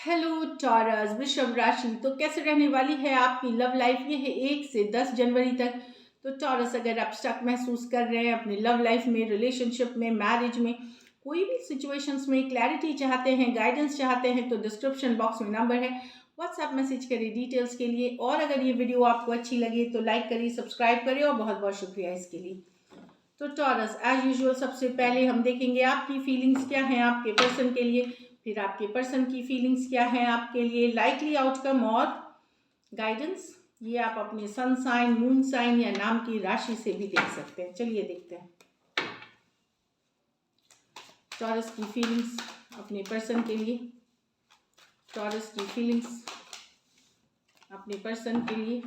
Hello taurus वृषभ राशि। तो कैसे रहने वाली है आपकी लव लाइफ? ये है 1 से 10 जनवरी तक। तो टॉरस, अगर आप स्टक महसूस कर रहे हैं अपने लव लाइफ में, रिलेशनशिप में, मैरिज में, कोई भी सिचुएशंस में क्लैरिटी चाहते हैं, गाइडेंस चाहते हैं, तो डिस्क्रिप्शन बॉक्स में नंबर है, व्हाट्सएप मैसेज करिए डिटेल्स के लिए। और अगर ये वीडियो आपको अच्छी लगे तो लाइक करिए, सब्सक्राइब करिए, और बहुत बहुत शुक्रिया इसके लिए। तो टॉरस, एज यूजुअल सबसे पहले हम देखेंगे आपकी फीलिंग्स क्या हैं आपके पर्सन के लिए, फिर आपके पर्सन की फीलिंग्स क्या हैं आपके लिए, लाइकली आउटकम और गाइडेंस। ये आप अपने सन साइन, मून साइन या नाम की राशि से भी देख सकते हैं। चलिए देखते हैं टॉरस की फीलिंग्स अपने पर्सन के लिए। टॉरस की फीलिंग्स अपने पर्सन के लिए।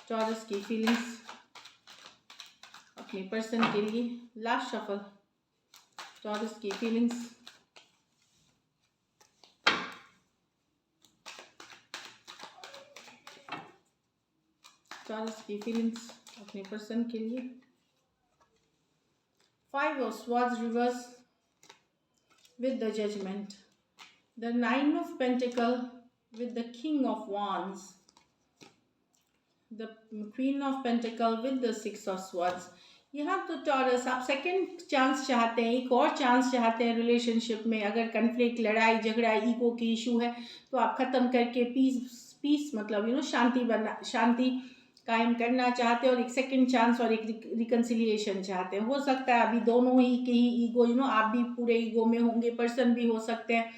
टॉरस की फीलिंग्स अपने पर्सन के लिए। Last shuffle. टॉरस की फीलिंग्स। टॉरस की फीलिंग्स अपने पर्सन के लिए। 5 of Swords reverse with the Judgment. The 9 of Pentacles with the King of Wands. The Queen of Pentacles with the 6 of Swords. यहाँ तो टॉरस, आप सेकंड चांस चाहते हैं, एक और चांस चाहते हैं रिलेशनशिप में। अगर कन्फ्लिक्ट, लड़ाई झगड़ा, ईगो की इशू है तो आप ख़त्म करके पीस मतलब शांति कायम करना चाहते हैं, और एक सेकंड चांस और एक रिकन्सिलिएशन चाहते हैं। हो सकता है अभी दोनों ही के ही ईगो, आप भी पूरे ईगो में होंगे, पर्सन भी हो सकते हैं।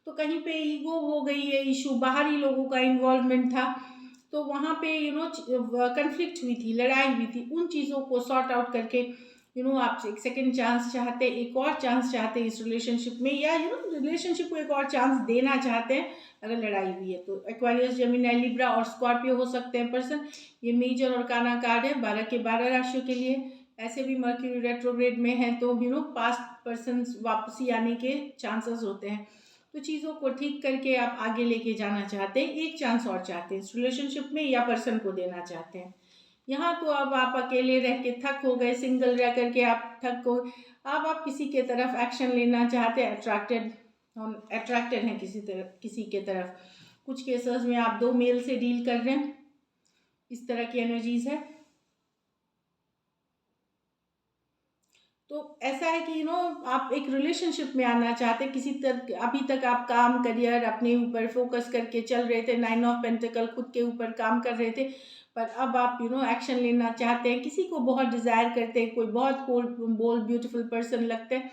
तो कहीं पे ईगो हो गई है इशू, बाहरी लोगों का इन्वॉल्वमेंट था, तो वहाँ पे कन्फ्लिक्ट हुई थी, लड़ाई हुई थी। उन चीज़ों को सॉर्ट आउट करके आप एक सेकंड चांस चाहते हैं, एक और चांस चाहते हैं इस रिलेशनशिप में, या रिलेशनशिप को एक और चांस देना चाहते हैं अगर लड़ाई हुई है तो। एक्वेरियस, जेमिनी, लिब्रा और स्कॉर्पियो हो सकते हैं पर्सन। ये मेजर और काना कार्ड है 12 के 12 राशियों के लिए। ऐसे भी मर्क्यूरी रेट्रोग्रेड में है तो पास्ट पर्सन वापसी आने के चांसेस होते हैं। तो चीज़ों को ठीक करके आप आगे लेके जाना चाहते हैं, एक चांस और चाहते हैं इस रिलेशनशिप में, या पर्सन को देना चाहते हैं। यहाँ तो अब आप अकेले रह के थक हो गए, सिंगल रह करके आप थक हो, अब आप किसी के तरफ एक्शन लेना चाहते हैं, अट्रैक्टेड हैं किसी के तरफ। कुछ केसेस में आप 2 मेल से डील कर रहे हैं, इस तरह की एनर्जीज है। तो ऐसा है कि आप एक रिलेशनशिप में आना चाहते हैं किसी तरह। अभी तक आप काम, करियर अपने ऊपर फोकस करके चल रहे थे, 9 of Pentacles खुद के ऊपर काम कर रहे थे, पर अब आप एक्शन लेना चाहते हैं, किसी को बहुत डिज़ायर करते हैं, कोई बहुत बोल्ड ब्यूटीफुल पर्सन लगता है।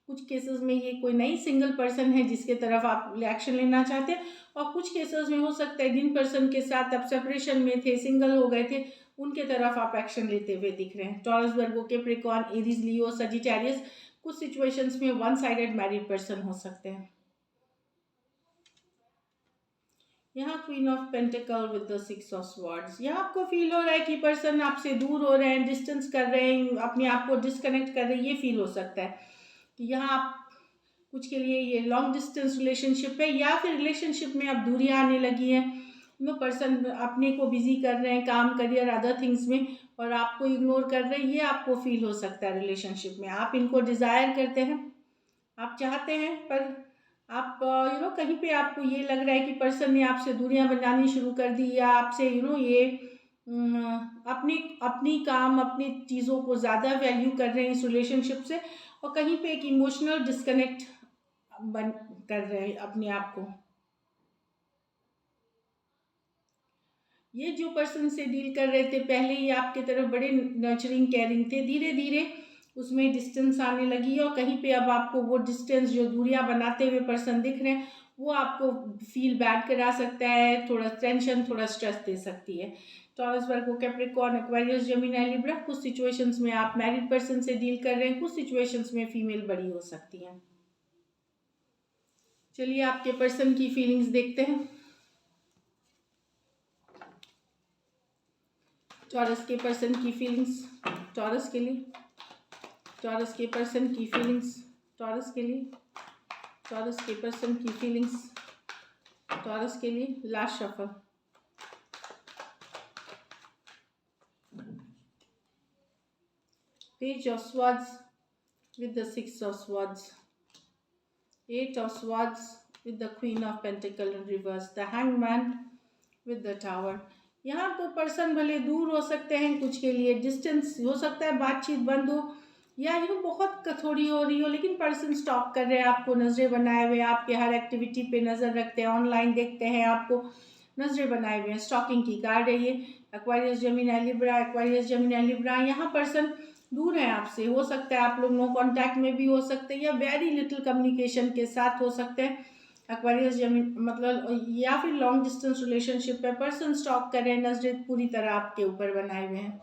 कुछ केसेस में ये कोई नई सिंगल पर्सन है जिसके तरफ आप एक्शन लेना चाहते हैं, और कुछ केसेस में हो सकता है जिन पर्सन के साथ आप सेपरेशन में थे, सिंगल हो गए थे, उनके तरफ आप एक्शन लेते हुए दिख रहे हैं। टॉरस, वर्गो, कैप्रिकॉर्न, एरीज, लियो, सजिटेरियस। कुछ सिचुएशंस में वन साइडेड मैरिड पर्सन हो सकते हैं। यहाँ queen of pentacle with the 6 of Swords। यहाँ आपको फील हो रहा है कि पर्सन आपसे दूर हो रहे हैं, डिस्टेंस कर रहे हैं, अपने आप को डिस्कनेक्ट कर रहे हैं, ये फील हो सकता है कि यहाँ आप कुछ के लिए ये लॉन्ग डिस्टेंस रिलेशनशिप है, या फिर रिलेशनशिप में अब दूरियां आने लगी हैं। पर्सन अपने को बिजी कर रहे हैं, काम, करियर, अदर थिंग्स में, और आपको इग्नोर कर रहे हैं, ये आपको फील हो सकता है रिलेशनशिप में। आप इनको डिज़ायर करते हैं, आप चाहते हैं, पर आप कहीं पे आपको ये लग रहा है कि पर्सन ने आपसे दूरियां बनानी शुरू कर दी, या आपसे ये अपनी अपनी काम, अपनी चीज़ों को ज़्यादा वैल्यू कर रहे हैं इस रिलेशनशिप से, और कहीं पे एक इमोशनल डिस्कनेक्ट बन कर रहे हैं अपने आप को। ये जो पर्सन से डील कर रहे थे पहले ही आपके तरफ बड़े नर्चरिंग, केयरिंग थे, धीरे धीरे उसमें डिस्टेंस आने लगी है, और कहीं पे अब आपको वो डिस्टेंस, जो दूरियां बनाते हुए पर्सन दिख रहे हैं, वो आपको फील बैड करा सकता है, थोड़ा टेंशन, थोड़ा स्ट्रेस दे सकती है। टॉरस, वर्गो, कैप्रिकॉर्न, एक्वेरियस, जेमिनी, लिब्रा। कुछ सिचुएशंस में आप मैरिड पर्सन से डील कर रहे हैं, कुछ सिचुएशंस में फीमेल बड़ी हो सकती हैं। चलिए आपके पर्सन की फीलिंग्स देखते हैं। टॉरस के पर्सन की फीलिंग्स टॉरस के लिए। टॉरस के पर्सन की फीलिंग्स टॉरस के लिए। टॉरस के पर्सन की फीलिंग्स टॉरस के लिए। Last shuffle. Page of swords with the 6 of Swords, 8 of Swords with the Queen of Pentacle in reverse, the Hangman with the Tower. यहाँ तो पर्सन भले दूर हो सकते हैं, कुछ के लिए डिस्टेंस हो सकता है, बातचीत बंद हो या बहुत थोड़ी हो रही हो, लेकिन पर्सन स्टॉक कर रहे हैं आपको, नजरें बनाए हुए, आपके हर एक्टिविटी पे नजर रखते हैं, ऑनलाइन देखते हैं, आपको नजरें बनाए हुए हैं। स्टॉकिंग की कार्ड है ये। Aquarius Gemini Libra, Aquarius Gemini Libra. यहाँ पर्सन दूर है आपसे, हो सकता है आप लोग नो कांटेक्ट में भी हो सकते हैं या वेरी लिटिल कम्युनिकेशन के साथ हो सकते हैं। एक्वारियस जेमिनी मतलब या फिर लॉन्ग डिस्टेंस रिलेशनशिप पे पर्सन स्टॉक कर रहे हैं, नजरें पूरी तरह आपके ऊपर बनाए हुए हैं।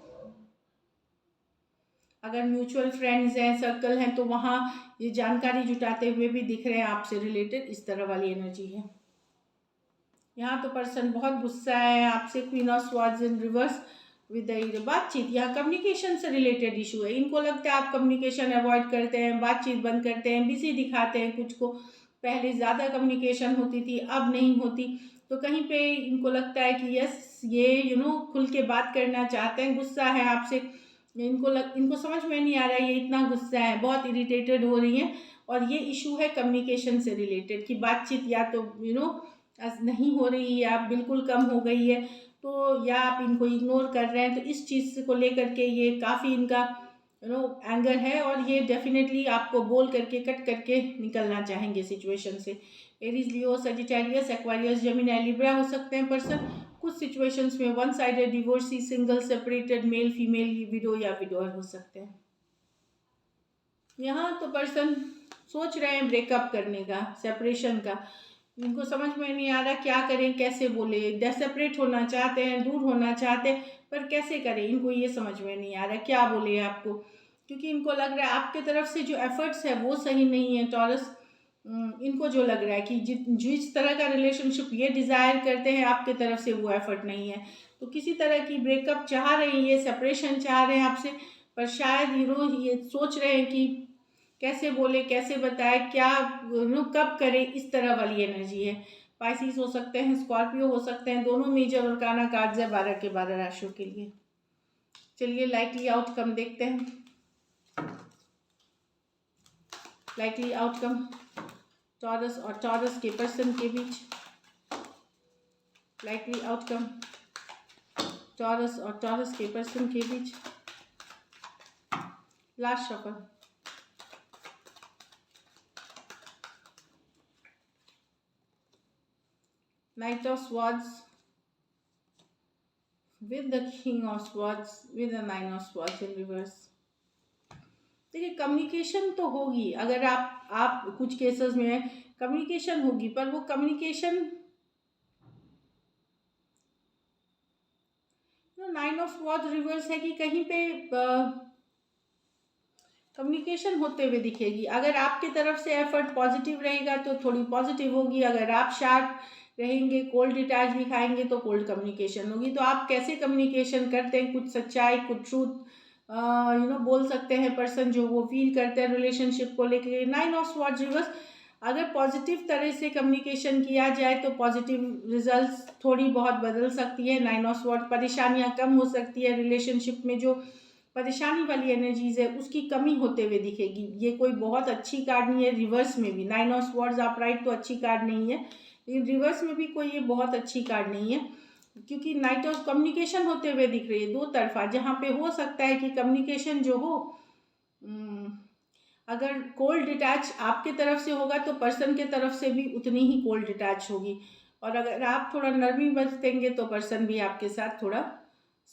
अगर म्यूचुअल फ्रेंड्स हैं, सर्कल हैं, तो वहाँ ये जानकारी जुटाते हुए भी दिख रहे हैं आपसे रिलेटेड, इस तरह वाली एनर्जी है। यहाँ तो पर्सन बहुत गुस्सा है आपसे, queen of swords in reverse with बातचीत। यहाँ कम्युनिकेशन से रिलेटेड इशू है, इनको लगता है आप कम्युनिकेशन अवॉइड करते हैं, बातचीत बंद करते हैं, बिजी दिखाते हैं कुछ को। पहले ज़्यादा कम्युनिकेशन होती थी, अब नहीं होती, तो कहीं पे इनको लगता है कि यस ये खुल के बात करना चाहते हैं, गुस्सा है आपसे। इनको समझ में नहीं आ रहा है ये इतना गुस्सा है, बहुत इरिटेटेड हो रही हैं, और ये इशू है कम्युनिकेशन से रिलेटेड कि बातचीत या तो नहीं हो रही है, आप बिल्कुल कम हो गई है, तो या आप इनको इग्नोर कर रहे हैं। तो इस चीज़ को लेकर के ये काफ़ी इनका एंगर है, और ये डेफिनेटली आपको बोल करके कट करके निकलना चाहेंगे सिचुएशन से। एरीज, लियो, सजिटेरियस, एक्वारियस, जेमिनी, लिब्रा हो सकते हैं पर्सन। कुछ सिचुएशंस में one sided divorcee, single, separated, male female, window या विडोअर हो सकते हैं। यहाँ तो पर्सन सोच रहे हैं ब्रेकअप करने का, सेपरेशन का। इनको समझ में नहीं आ रहा क्या करें, कैसे बोले। सेपरेट होना चाहते हैं, दूर होना चाहते हैं, पर कैसे करें इनको ये समझ में नहीं आ रहा क्या बोले आपको, क्योंकि इनको लग रहा है आपके तरफ से जो एफर्ट्स है वो सही नहीं है टॉरस। इनको जो लग रहा है कि जिस तरह का रिलेशनशिप ये डिज़ायर करते हैं आपके तरफ से वो एफर्ट नहीं है, तो किसी तरह की ब्रेकअप चाह रहे हैं, ये सेपरेशन चाह रहे हैं आपसे, पर शायद ये सोच रहे हैं कि कैसे बोले, कैसे बताए, क्या कब करें, इस तरह वाली एनर्जी है। पाइसिस हो सकते हैं, स्कॉर्पियो हो सकते हैं, दोनों मेजर और काना कार्ड्स है 12 के 12 राशियों के लिए। चलिए लाइकली आउटकम देखते हैं। लाइकली आउटकम टॉरस और टॉरस के पर्सन के बीच। लाइकली आउटकम टॉरस और टॉरस के पर्सन के बीच। Last shuffle. Knight of Swords with the King of Swords with the Nine of Swords in reverse. देखिए कम्युनिकेशन तो होगी, अगर आप कुछ केसेस में कम्युनिकेशन होगी, पर वो communication nine of swords reverse है कि कहीं पे कम्युनिकेशन होते हुए दिखेगी। अगर आपकी तरफ से एफर्ट पॉजिटिव रहेगा तो थोड़ी पॉजिटिव होगी, अगर आप शार्प रहेंगे, कोल्ड डिटैच भी खाएंगे तो कोल्ड कम्युनिकेशन होगी। तो आप कैसे कम्युनिकेशन करते हैं, कुछ सच्चाई, कुछ ट्रूथ बोल सकते हैं पर्सन जो वो फील करते हैं रिलेशनशिप को लेकर। नाइन ऑफ स्वॉर्ड्स रिवर्स, अगर पॉजिटिव तरह से कम्युनिकेशन किया जाए तो पॉजिटिव रिजल्ट्स थोड़ी बहुत बदल सकती है। नाइन ऑफ स्वॉर्ड्स, परेशानियां कम हो सकती है, रिलेशनशिप में जो परेशानी वाली एनर्जीज है उसकी कमी होते हुए दिखेगी। ये कोई बहुत अच्छी कार्ड नहीं है। रिवर्स में भी नाइन ऑफ स्वॉर्ड्स अपराइट तो अच्छी कार्ड नहीं है, लेकिन रिवर्स में भी कोई ये बहुत अच्छी कार्ड नहीं है, क्योंकि नाइट ऑफ कम्युनिकेशन होते हुए दिख रही है दो तरफा, जहाँ पे हो सकता है कि कम्युनिकेशन जो हो, अगर कोल्ड डिटैच आपके तरफ से होगा तो पर्सन के तरफ से भी उतनी ही कोल्ड डिटैच होगी, और अगर आप थोड़ा नरमी बरतेंगे तो पर्सन भी आपके साथ थोड़ा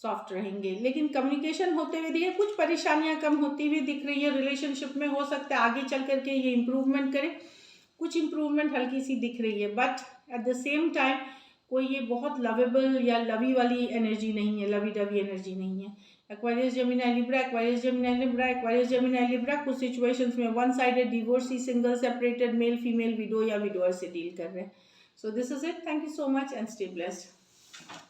सॉफ्ट रहेंगे। लेकिन कम्युनिकेशन होते हुए दिखे, कुछ परेशानियां कम होती हुई दिख रही है रिलेशनशिप में। हो सकता है आगे चल करके ये इम्प्रूवमेंट करे, कुछ इम्प्रूवमेंट हल्की सी दिख रही है, but at the same time कोई ये बहुत लवेबल या लवी वाली एनर्जी नहीं है, लवी डवी एनर्जी नहीं है। Aquarius Gemini Libra, Aquarius Gemini Libra, Aquarius Gemini Libra कुछ सिचुएशंस में one sided, divorcee, single, separated, male female, window या विडोअर से डील कर रहे हैं। So this is it. Thank you so much and stay blessed.